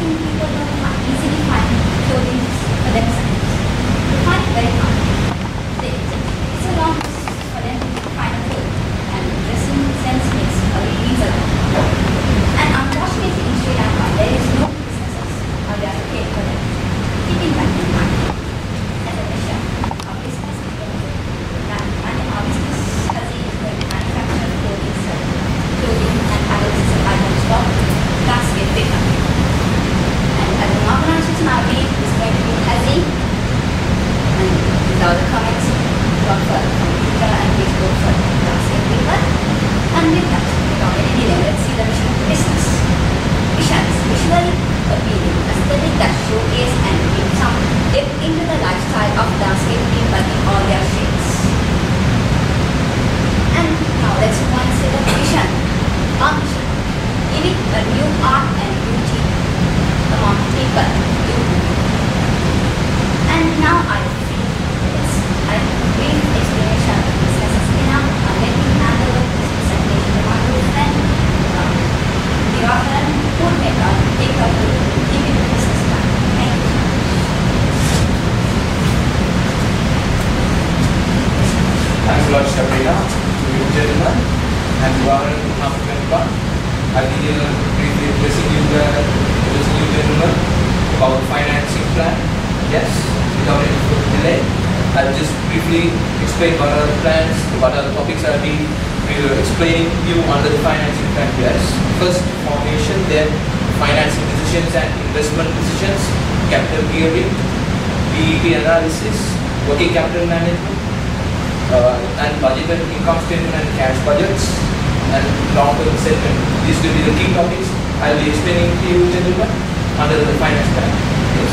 asking people to easily find clothing for themselves. They find it very hard. It's a long process for them to find a clothes, and dressing sense makes means a lot. And unfortunately in Sri Lanka, there is no businesses or they are paid for them. Keeping that in mind, as a mission, our business is going to our business has a manufactured clothing and others items for basket pickup. And as an organization, our name is going to be Hazi. And these are the comments from Twitter and Facebook for basket pickup. And with that, without any delay, let's see the mission of the business. Mission is visually appealing aesthetic that showcase and give some depth into the lifestyle of landscape people in all their shades. And now let's move on and say the vision. Our mission, giving a new art and beauty among people. And now I feel it's a brief explanation of the business is enough, and let me hand over this presentation to my good friend, the author and coordinator, take up to give you the business plan. Thank you. Thanks a lot, Sabrina. Ladies and gentlemen, and I'll be here briefly addressing you gentlemen about the financing plan. Yes, without any further delay, I'll just briefly explain what are the plans, what are the topics I'll be explaining to you under the financing plan. Yes, first formation, then financing decisions and investment decisions, capital gearing, BEP analysis, working capital management, and budget and income statement and cash budgets, and long-term settlement. These will be the key topics I will be explaining to you gentlemen under the finance plan. Yes.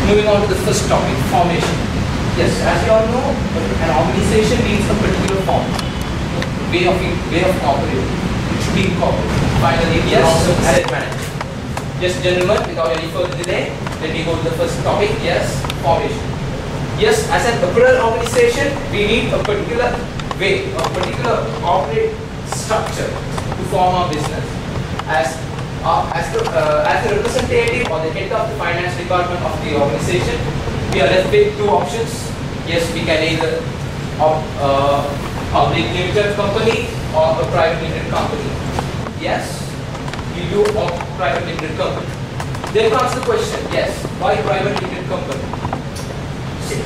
Moving on to the first topic, formation. Yes, as you all know, an organization needs a particular form, way of operating. It should be incorporated. Finally, yes, asset management. Yes, gentlemen, without any further delay, let me go to the first topic. Yes, formation. Yes, as an apparel organization, we need a particular way, a particular operating structure to form our business. As the representative or the head of the finance department of the organization, we are left with two options. Yes, we can either public limited company or a private limited company. Yes, we do a private limited company. Then comes the question, yes, why private limited company?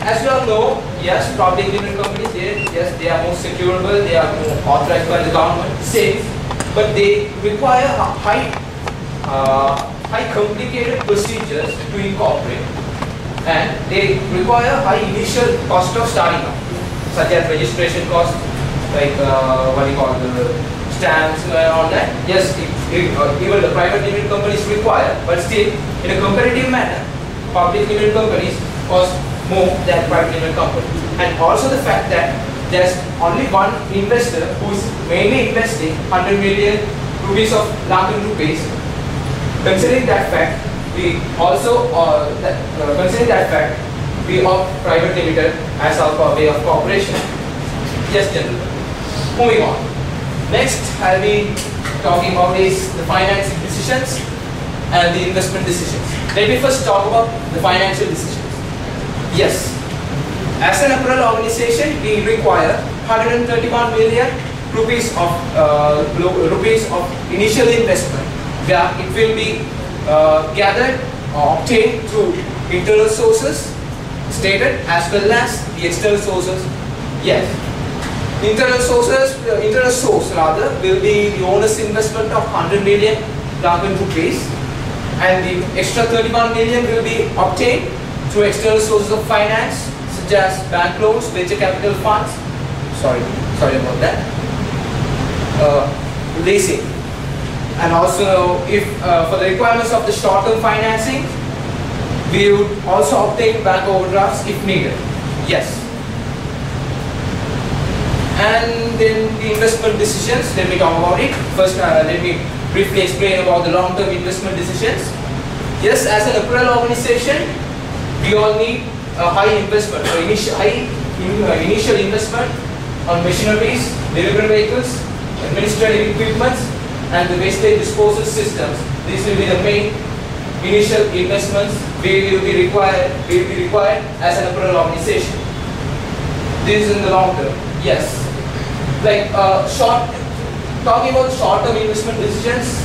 As you all know, yes, public limited companies, they are more securable, they are more authorized by the government, safe, but they require a high complicated procedures to incorporate, and they require high initial cost of starting up, such as registration cost, like what you call the stamps and all that. Yes, even the private limited companies require, but still in a competitive manner, public limited companies cost more than private limited company. And also the fact that there's only one investor who is mainly investing 100 million rupees of Lankan rupees. Considering that fact, we also we opt private limited as our way of cooperation. Yes, gentlemen. Moving on. Next, I'll be talking about is the financing decisions and the investment decisions. Let me first talk about the financial decisions. Yes, as an apparel organization, we require 131 million rupees of initial investment, where it will be gathered or obtained through internal sources stated as well as the external sources. Yes, internal source will be the owner's investment of 100 million Lankan rupees, and the extra 31 million will be obtained through external sources of finance such as bank loans, venture capital funds, sorry about that, leasing, and also if for the requirements of the short-term financing, we would also obtain bank overdrafts if needed. Yes. And then the investment decisions, let me talk about it. First, let me briefly explain about the long-term investment decisions. Yes, as an apparel organization, we all need a high investment, initial investment on machineries, delivery vehicles, administrative equipment, and the wastage disposal systems. These will be the main initial investments will be required as an apparel organization. This is in the long term. Yes. Like talking about short-term investment decisions,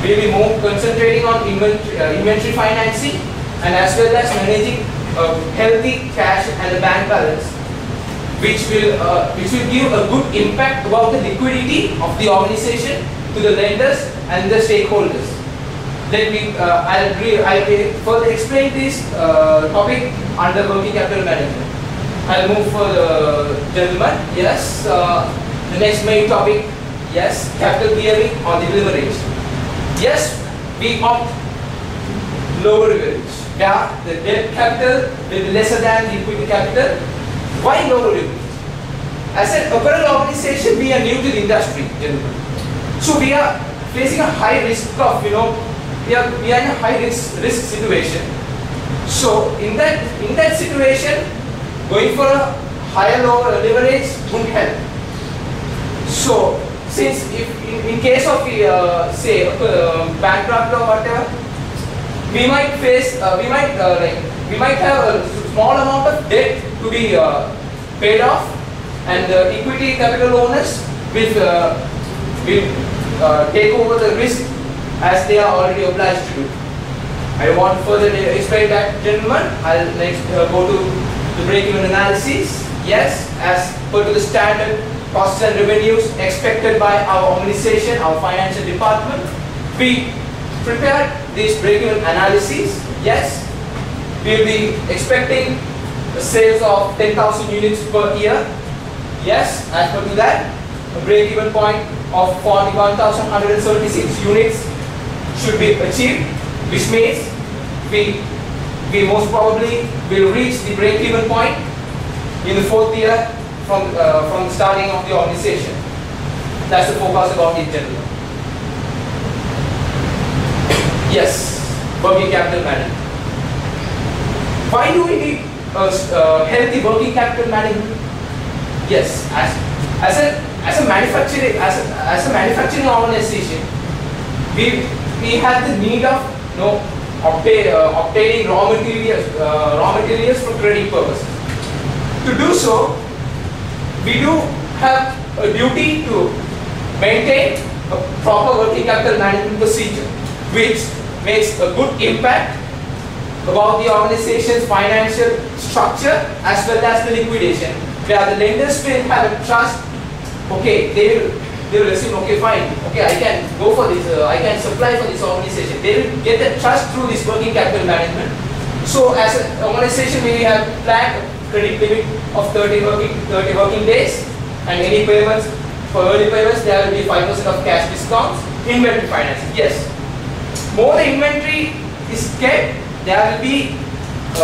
we will be more concentrating on inventory financing and as well as managing healthy cash and the bank balance, which will give a good impact about the liquidity of the organization to the lenders and the stakeholders. Then I'll further explain this topic under working capital management. I'll move for the gentleman. Yes, the next main topic. Yes, capital gearing or the leverage. Yes, we opt lower leverage. Yeah, the debt capital will be lesser than the equity capital. Why lower leverage? As an apparel organization, we are new to the industry, gentlemen. So we are facing a high risk of, we are in a high risk situation. So in that situation, going for a higher lower leverage won't help. So since if in case of say bankrupt or whatever, we might have a small amount of debt to be paid off, and the equity capital owners will take over the risk as they are already obliged to do. I want to further explain that, gentlemen. I'll next go to the break-even analysis. Yes, as per to the standard costs and revenues expected by our organization, our financial department, we prepared this break-even analysis. Yes, we will be expecting the sales of 10,000 units per year. Yes, as per to that, a break-even point of 41,176 units should be achieved, which means we most probably will reach the break-even point in the 4th year from the starting of the organization. That's the forecast about it, gentlemen. Yes, working capital management. Why do we need healthy working capital management? Yes, as a manufacturing organization, we have the need of obtaining raw materials for credit purposes. To do so, we do have a duty to maintain a proper working capital management procedure, which makes a good impact about the organization's financial structure as well as the liquidation, where the lenders will have a trust. Okay, they will assume, okay, fine, okay, I can go for this, I can supply for this organization. They will get the trust through this working capital management. So as an organization, we have planned a credit limit of 30 working days, and any payments, for early payments, there will be 5% of cash discounts. Inventory financing, yes. More the inventory is kept, there will be a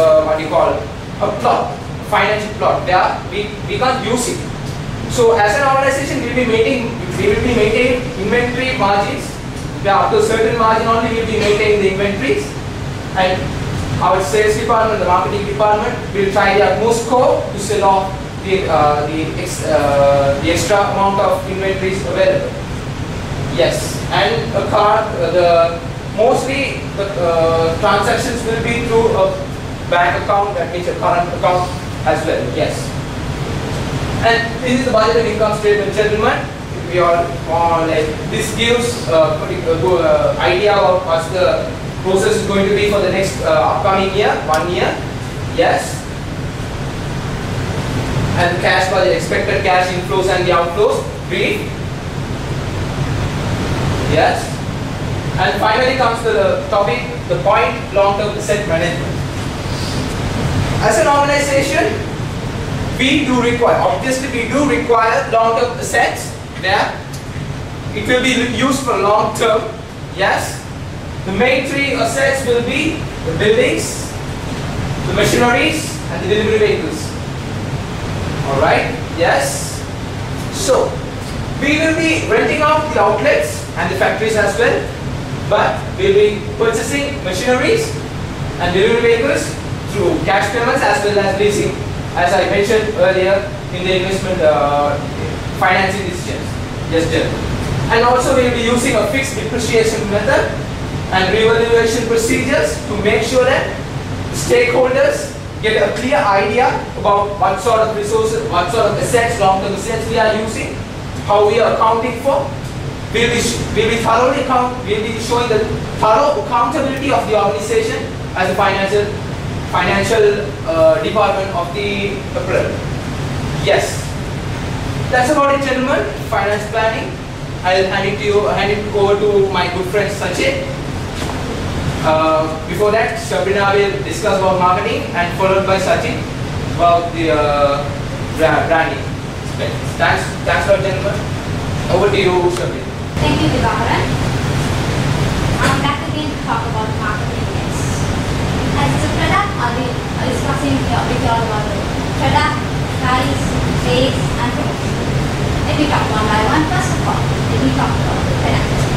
plot, financial plot. There we can't use it. So as an organization, we will be maintaining inventory margins. Where up to a certain margin only we will be maintaining the inventories, and our sales department, the marketing department, will try the utmost score to sell off the extra amount of inventories available. Yes, and mostly the transactions will be through a bank account, that means a current account as well. Yes. And this is the budget and income statement, gentlemen. We are this gives a good idea of what the process is going to be for the next upcoming year, 1 year. Yes. And cash budget, expected cash inflows and the outflows, brief. Yes. And finally comes to the topic, the point, long-term asset management. As an organization, we do require long-term assets where it will be used for long term. Yes. The main 3 assets will be the buildings, the machineries, and the delivery vehicles. Alright? Yes. So, we will be renting out the outlets and the factories as well, but we will be purchasing machineries and delivery vehicles through cash payments as well as leasing, as I mentioned earlier in the investment financing decisions. Yes, gentlemen. And also we will be using a fixed depreciation method and evaluation procedures to make sure that stakeholders get a clear idea about what sort of resources, what sort of assets, long-term assets we are using, how we are accounting for. We'll be showing the thorough accountability of the organization as a financial department of the apparel. Yes, that's about it, gentlemen. Finance planning. I'll hand it over to my good friend Sachin. Before that, Sabrina will discuss about marketing and followed by Sachin about the branding. Thanks a lot, gentlemen. Over to you, Sabrina. Thank you, Divakaran. I'm back again to talk about marketing next. As a product, I'll be discussing with you all about the product, price, sales, and promotion. Let me talk one by one. First of all, let me talk about the product.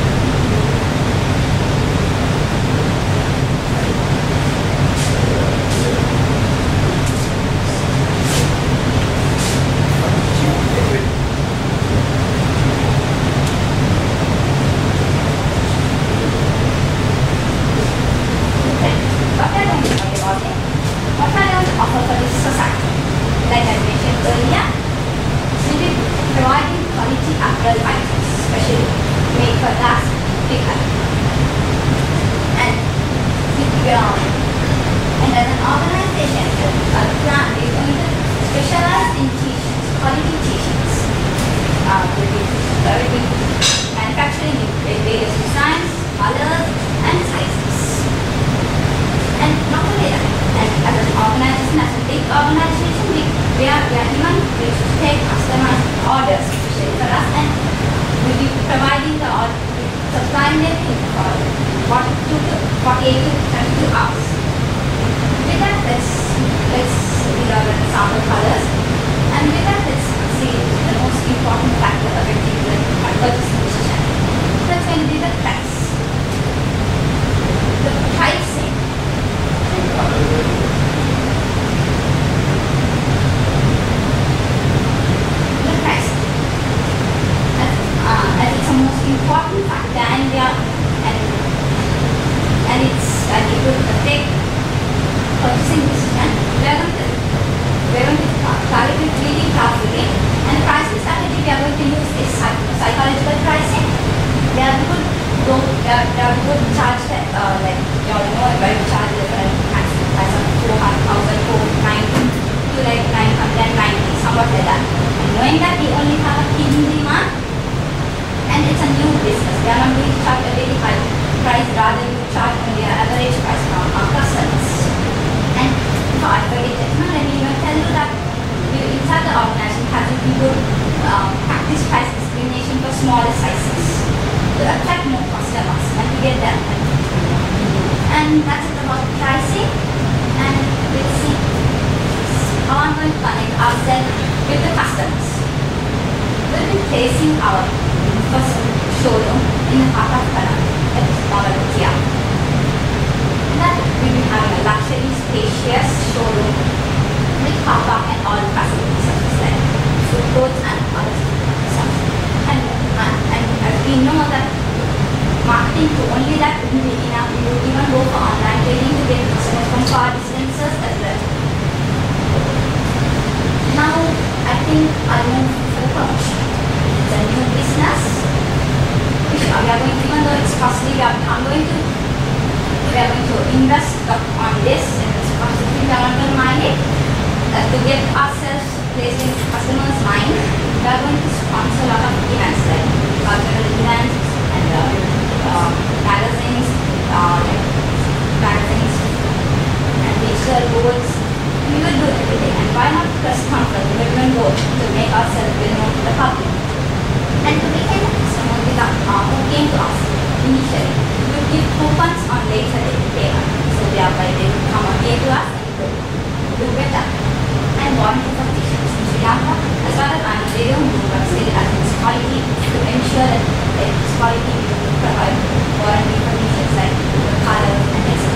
Sri Lanka, as well as they don't do consider as its quality to ensure that its quality will provide warranty conditions like the color and etc.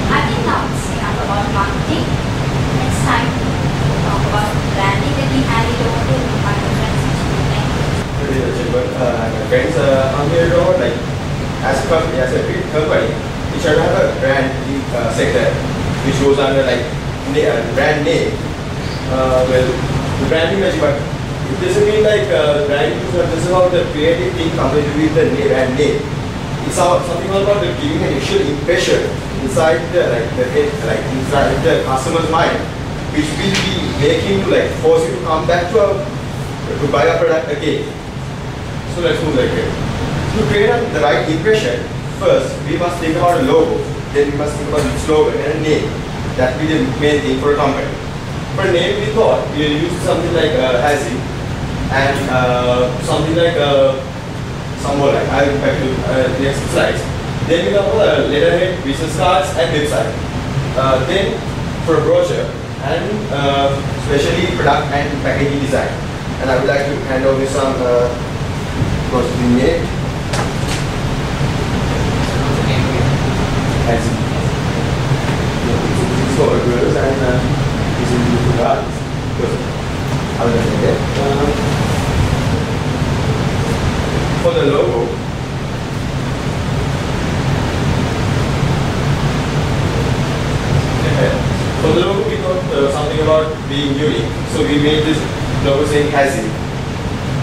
I think now it's enough about marketing. It's time to talk about branding. Let me hand it over to my friends. Thank you. My friends, I'm here to as a big company, try to have a brand sector which goes under like brand name. Well, the brand image, but it doesn't mean like brand is not just about the creative thing compared with the brand name. It's something about the giving an initial impression inside the inside the customer's mind, which will be making to like force you to come back to buy a product again. So let's move like that. To create the right impression, first we must think about a logo, then we must think about its slogan and a name. That will be the main thing for a company. For a name, we thought we will use something like Hazy and something like some more like I'll back to next slides. Then we have letterhead, business cards, and website. Then for a brochure and especially product and packaging design. And I would like to hand over some brochure in here. Hazy. This is for girls and this is for guys. Because I will just get for the logo, we thought something about being unique. So we made this logo saying Hazy.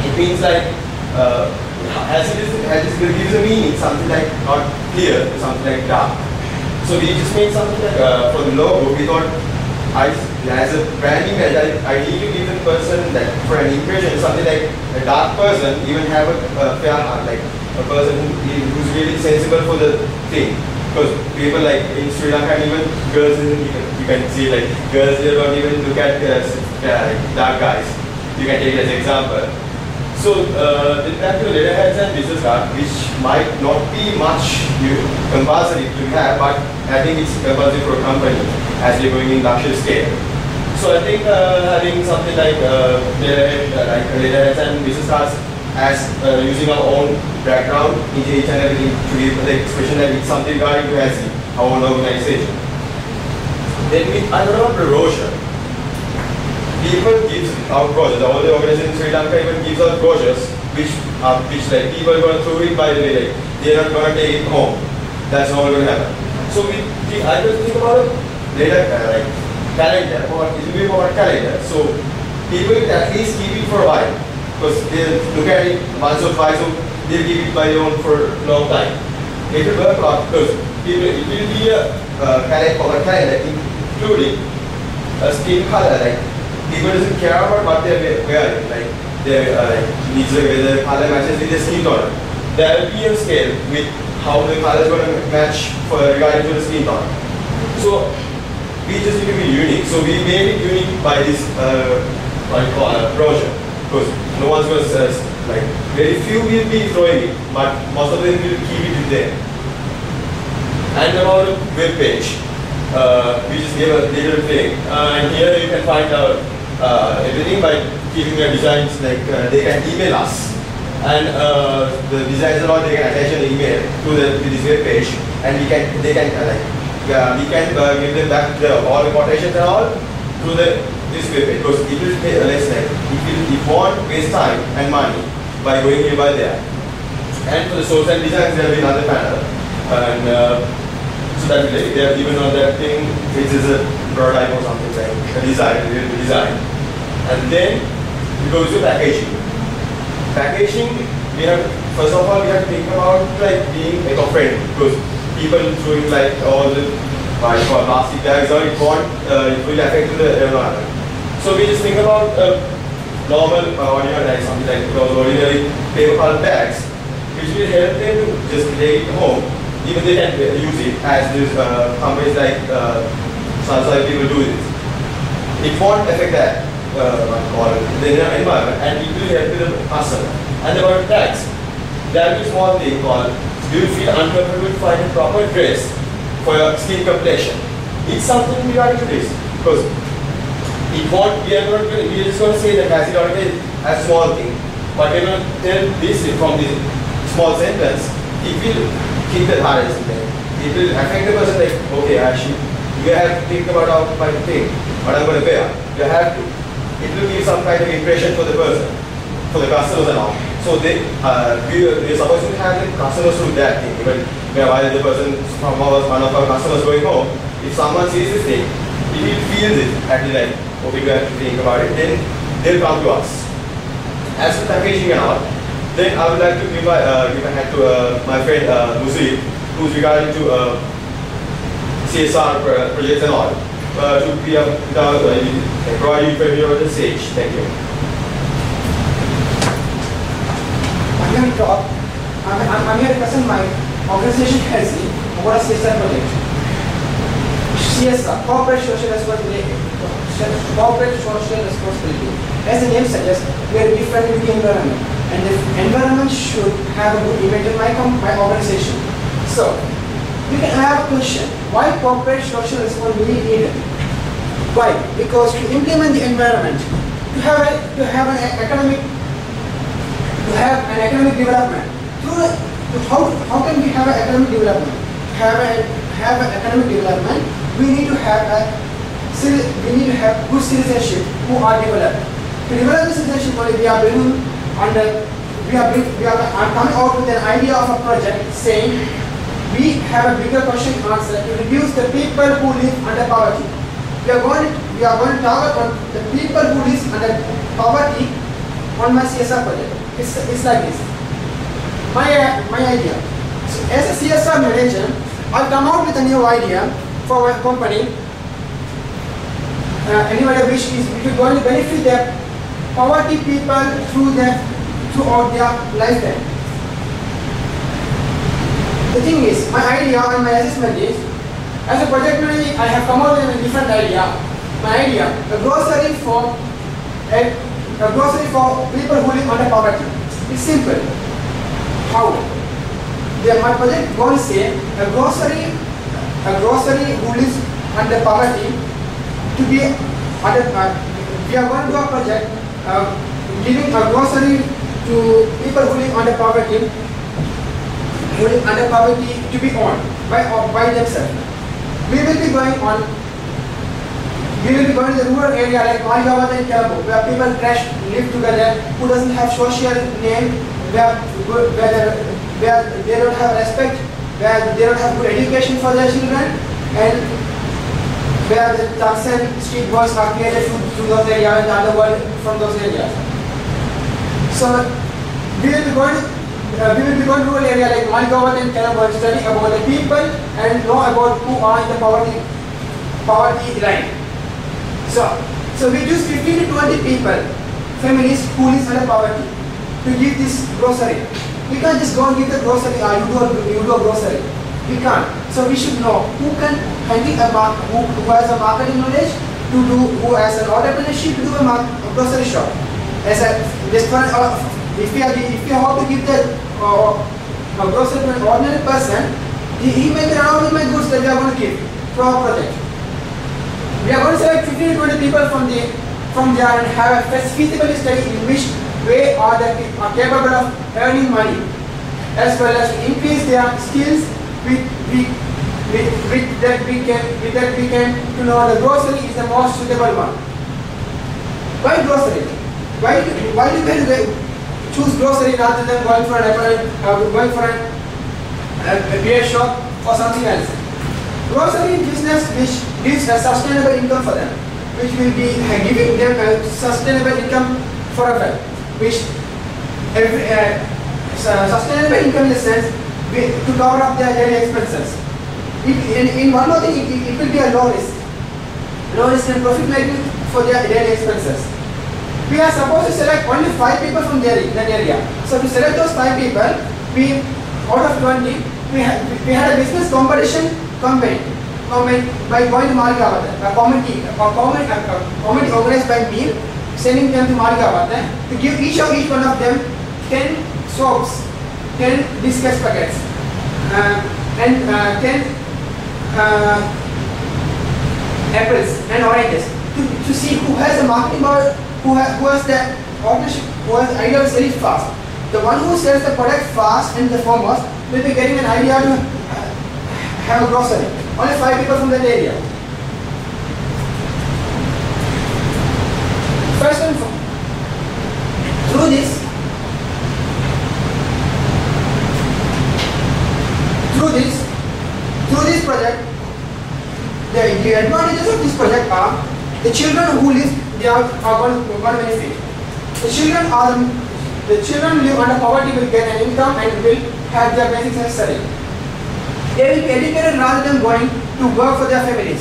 It means like Hazy gives a meaning, something like not clear, something like dark. So we just made something like for the logo. We thought as a brand image, I need to give the person that for an impression, something like a dark person, even have a fair heart, like a person who's really sensible for the thing. Because people like in Sri Lanka, and even girls, you can see like girls, they don't even look at dark guys. You can take it as an example. So then back to letterheads and business card, which might not be much compulsory to have, but I think it's compulsory for a company as they're going in luxury scale. So I think having something like letterheads and business cards as using our own background into each and everything to give the expression that it's something regarding to as our own organization. Then I thought about the brochure. People gives out brochures. All the organizations in Sri Lanka even gives out brochures, which like people are going to throw it by the way, like they're not going to take it home. That's not going to happen. So I just think about it later, like calendar, or it will be about calendar. So people will at least keep it for a while, because they look at it once or twice, so they'll keep it by their own for a long time. It will work out because it will be a calendar including a skin color, like people doesn't care about what they're wearing, like their needs whether the color matches with their skin tone. There will be a scale with how the color is going to match for regarding to the skin tone. So we just need to be unique. So we made it unique by this what you call a brochure, because no one's going to like very few will be throwing it, but most of them will keep it there. And about a web page, we just gave a little thing, and here you can find out everything by keeping your designs. Like they can email us, and the designs are all they can attach an email to this web page, and we can give them back all the quotations and all to this web page, because it will pay less time. It won't waste time and money by going here by there. And for the source and designs, there will be another panel, and so that they have given on that thing, which is a prototype or something like a design. And then it goes to packaging. Packaging, we have first of all we have to think about like being eco-friendly, because people throwing like all the plastic bags or it will affect the environment. So we just think about normal like something like those ordinary paper pulp bags, which will help them to just take it home. Even they can use it as these companies like Sunsoil people do this. It won't affect that the environment, and it will help the customer. And about tax, there is a small thing called, do you feel uncomfortable to find a proper dress for your skin complexion? It's something regarding to this, because it won't, we are just going to say that acid is a small thing, but we're going to tell this from this small sentence, it will keep the hardest thing. It will affect the person like, okay, actually, you have to think about my thing, what I'm going to wear. You have to. It will give some kind of impression for the person, for the customers and all. So we are supposed to have the customers do that thing. Even while the person from one of our customers going home, if someone sees this thing, if he feels it, actually like, okay, we have to think about it, then they'll come to us. As for packaging and all, then I would like to give a hand to my friend Musi, who's regarding to CSR projects and all, to be provide you preview on the stage. Thank you. I'm here to talk. I'm here to present my organization has about a CSR project. CSR, corporate social responsibility. Corporate social responsibility. As the name suggests, we are different with the environment, and the environment should have a good image in my organization. So, we can have a question: why corporate social responsibility needed? Why? Because to implement the environment, to have an economic development. How can we have an economic development? Have an economic development, we need to have good citizenship who are developed. To develop the citizenship, we are coming out with an idea of a project saying we have a bigger question answer to reduce the people who live under poverty. We are going to target on the people who live under poverty on my CSR project. It's like this. My idea. So as a CSR manager, I've come out with a new idea for our company. Anybody which is going to benefit the poverty people throughout their lifetime. The thing is, my idea and my assessment is, as a project manager, I have come out with a different idea. My idea, a grocery for people who live under poverty. It's simple. How? My project going to say a grocery who lives under poverty to be under. We are going to do a project giving a grocery to people who live under poverty. To be owned by themselves. We will be going to the rural area like Malgavat and Kerala, where people live together, who doesn't have social name, where they don't have respect, where they don't have good education for their children, and where the thugs and street boys are created to those areas and the underworld from those areas. So we will be going to rural area like Malgavat and Kerala and study about the people and know about who are in the poverty line. So we choose 15 to 20 people, families who live under poverty, to give this grocery. We can't just go and give the grocery, you do a grocery. We can't. So we should know who can handle who has a marketing knowledge, who has an entrepreneurship to do a grocery shop. If we have to give the grocery to an ordinary person, he may be around with my goods that we are going to give for our project. We are going to select 15 to 20 people from there and have a feasibility study in which way are capable of earning money, as well as to increase their skills with that we can to know the grocery is the most suitable one. Why grocery? Why do we choose grocery rather than going for a beer shop or something else? Grocery business which gives a sustainable income for them, which will be giving them a sustainable income forever, which sustainable income in the sense to cover up their daily expenses. In one more thing, it will be a low risk and profit making for their daily expenses. We are supposed to select only 5 people from that area. So to select those 5 people, out of 20, we had a business competition combined by going to Malgavat, a committee organized by me, sending them to Malgavat to give each one of them 10 soaps, 10 biscuits packets, and 10 apples and oranges to see who has the marketing power, who has the ownership, who has the idea to sell it fast. The one who sells the product fast and the foremost will be getting an idea to have a grocery. Only 5 people from that area. First and foremost, through this, this project, the advantages of this project are the children who live there are going to benefit. The children who live under poverty will get an income and will have their basics necessary. They will be educated rather than going to work for their families.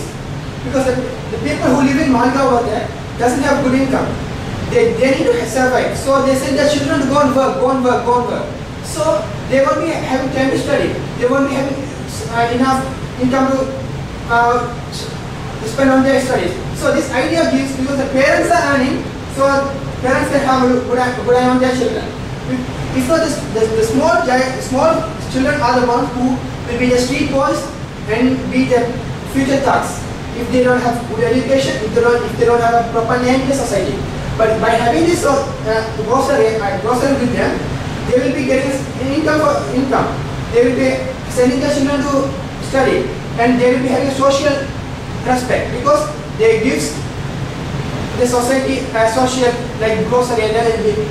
Because the people who live in Malga over there doesn't have good income. They need to survive. So they send their children to go and work. So they won't be having time to study. They won't be having enough income to spend on their studies. So this idea gives, because the parents are earning, so parents can have a good eye on their children. If not, the small children are the ones who will be the street boys and be the future thugs. If they don't have good education, if they don't have a proper name in the society. But by having this grocery with them, they will be getting income. They will be sending their children to study, and they will be having social respect because they give the society a social like grocery, and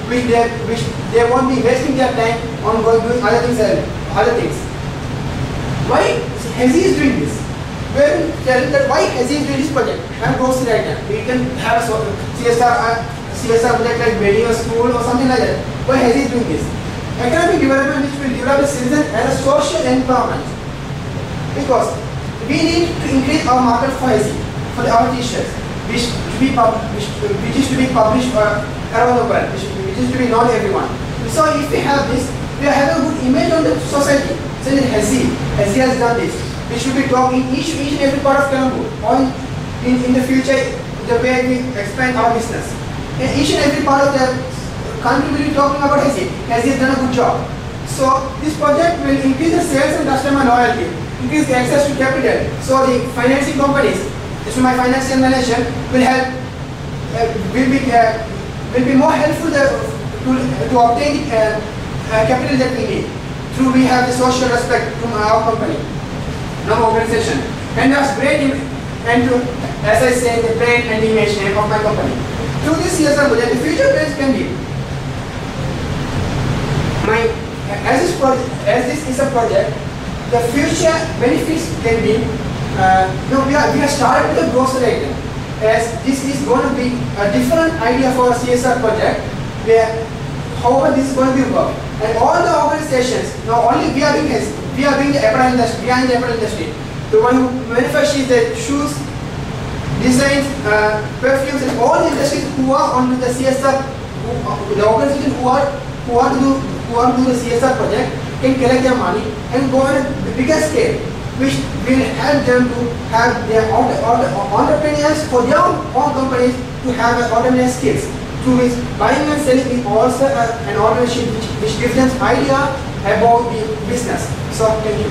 which they won't be wasting their time on doing other things. Why Hazy is doing this? We will tell that why Hazy is doing this project. I'm grocery item. We can have a CSR project like building a school or something like that. Why Hazy is doing this? Economic development which will develop the citizen as a social empowerment. Because we need to increase our market for Hazy, for our t-shirts, which is to be published around the world, which is to be known to everyone. So if we have this, we have a good image on the society. So that Hazy has done this. We should be talking each and every part of Colombo, or in the future, the way we expand our business. And each and every part of the country will be talking about Hazy. Hazy has done a good job. So this project will increase the sales and customer loyalty, increase the access to capital. So the financing companies, through my financial manager, will help, will be more helpful to obtain capital that we need. Through we have the social respect from our company, our organization, and that's great. And to, as I say, the brand and image name of my company. Through this CSR project, the future plans can be as this is a project, the future benefits can be. We have started with a grocery item, as this is going to be a different idea for a CSR project, where however this is going to be work. And all the organizations, now only we are doing this, we are doing the apparel industry, we are in the apparel industry. The one who manufactures the shoes, designs, perfumes, and all the industries who are on the CSR, the organizations who want to do the CSR project can collect their money and go on a bigger scale, which will help them to have their entrepreneurs for their own companies to have entrepreneurial skills. Through which buying and selling is also an organization which gives them idea about the business. So thank you.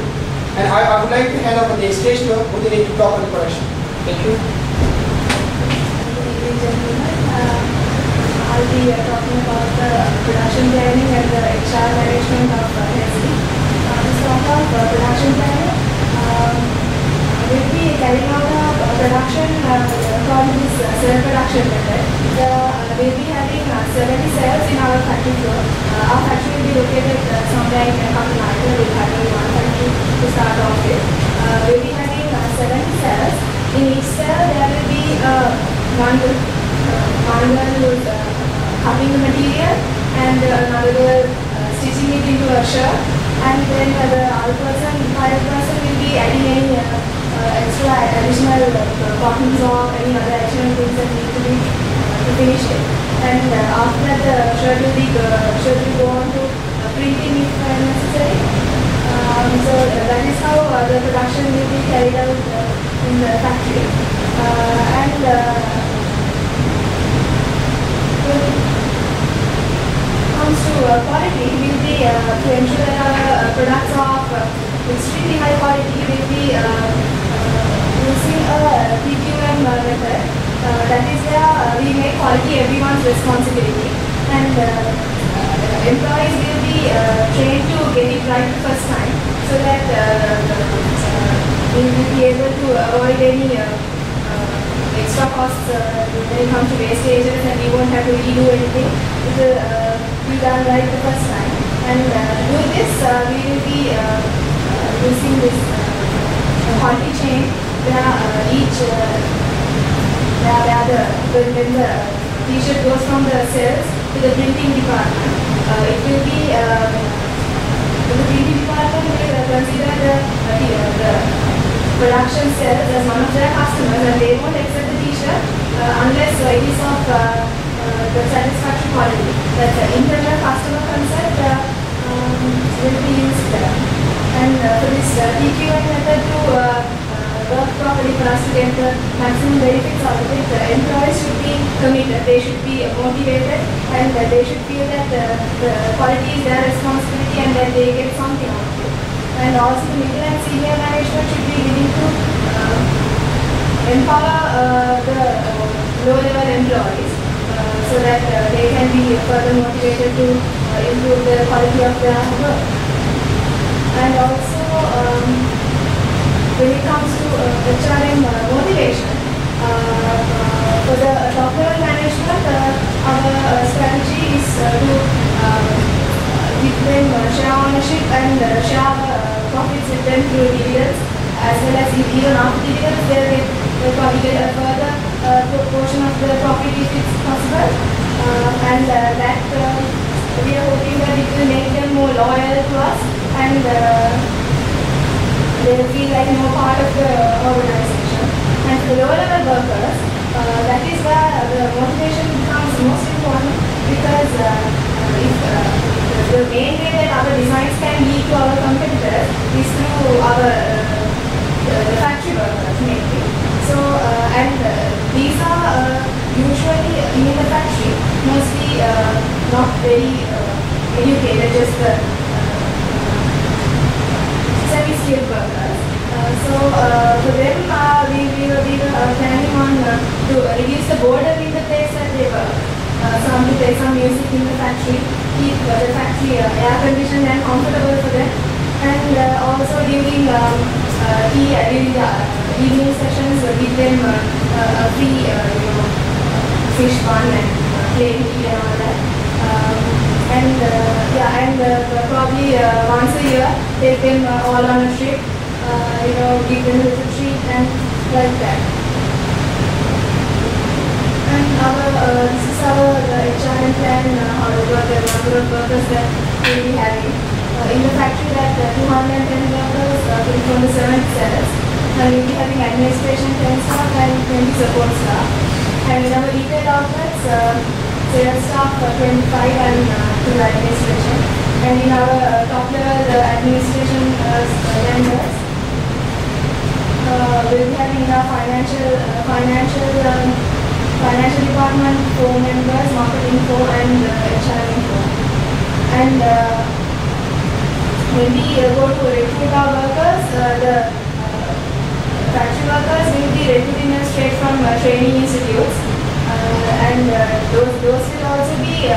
And I would like to hand over the stage to Udini to talk on the production. Thank you. Ladies and gentlemen, I'll be talking about the production planning and the HR management of Hazy. Let's talk about production planning. We'll be carrying out a production called this self-production method. We'll be having 70 cells in our factory floor. Our factory will be located somewhere in Tamil Nadu. We'll have one factory to start off with. We'll be having 70 cells. In each cell there will be one girl who's cutting the material and another girl stitching it into a shirt, and then the other person will be adding any extra additional cottons or any other additional things that need to be to finish it. And after that, the shirt will go on to printing if necessary. So that is how the production will be carried out in the factory. And when it comes to quality, will be to ensure that our products are of extremely high quality. Will be using a PQM method. That is where we make quality everyone's responsibility, and employees will be trained to get it right the first time, so that we will be able to avoid any extra costs when it comes to wastages, and we won't have to redo anything. It will be done right the first time. And doing this, we will be using this quality chain where when the t-shirt goes from the sales to the printing department, it will be the printing department will consider the production sales as one of their customers, and they won't accept the t-shirt unless it is of the satisfactory quality. That the internal customer concept will be used there. And for this TQM method to work properly for us to get the maximum benefits out of it, the employees should be committed, they should be motivated, and they should feel that the quality is their responsibility and that they get something out of it. And also the middle and senior management should be willing to empower the low-level employees so that they can be further motivated to improve the quality of their work. And also, when it comes to HRM motivation, for the top level management, our strategy is to give them share ownership and share profits with them through dividends, as well as even after dividends, they'll probably get a further proportion of the profit if it's possible, and that we are hoping that it will make them more loyal to us, and they will feel like more part of the organization. And for the lower level workers, that is where the motivation becomes most important, because if the main way that our designs can lead to our competitors is through our the factory workers mainly. So and these are usually in the factory mostly not very educated, just semi-skilled workers. So for them, we were planning on to reduce the boredom in the place that they work. Some to play some music in the factory, keep the factory air conditioned and comfortable for them, and also during during the evening sessions, give them a free fish fun and play tea and all that. Probably once a year, take them all on a trip, give them a little treat and like that. And this is the HRM plan, the number of workers that we will be having. In the factory, that 210 workers, 27 sellers, and we will be having administration 10 staff and 20 support staff. And in our retail outlets, sales staff 25 and to the administration. And in our top level administration vendors, we will be having our financial department 4 members, marketing 4 and HRM 4. And when we go to recruit our workers, the factory workers will be recruiting us straight from training institutes, and those will also be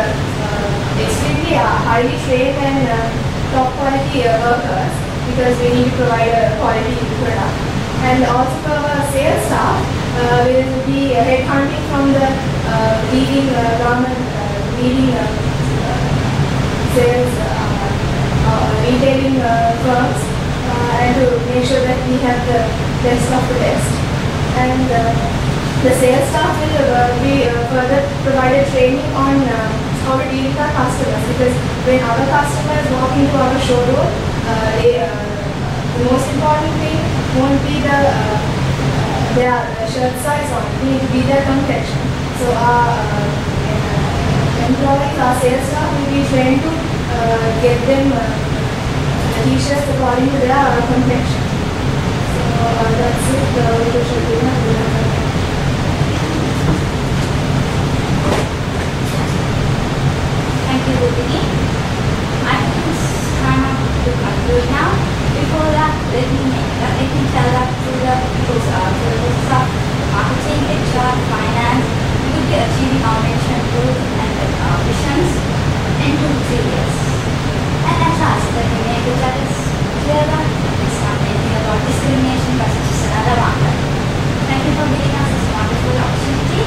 extremely highly trained and top quality workers, because we need to provide a quality product. And also for our sales staff, we will be headhunting from the leading leading sales retailing firms, and to make sure that we have the best of the best. And the sales staff will be further provided training on how to deal with our customers, because when our customers walk into our showroom, the most important thing won't be their shirt size, or it need to be their complexion. So our employees, our sales staff will be trained to get them t-shirts according to their complexion. So that's it. We should do that. Thank you, Rupini. I think it's time to conclude now. Before that, let me tell that through the process of marketing, HR, finance, we will be achieving our mentioned goals and visions in 2-3 years. And at last, let me make it that it's clear that it's not anything about discrimination, but it's just another market. Thank you for giving us this wonderful opportunity.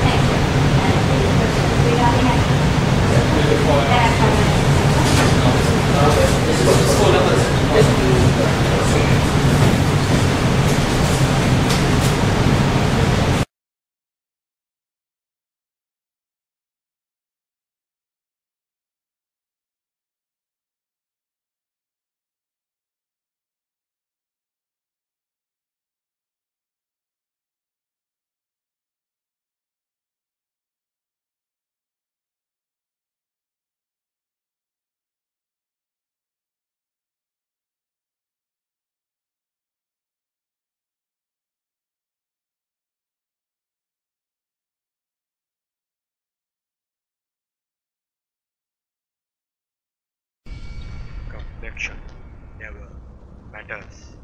Thank you. And any questions regarding it? direction never matters.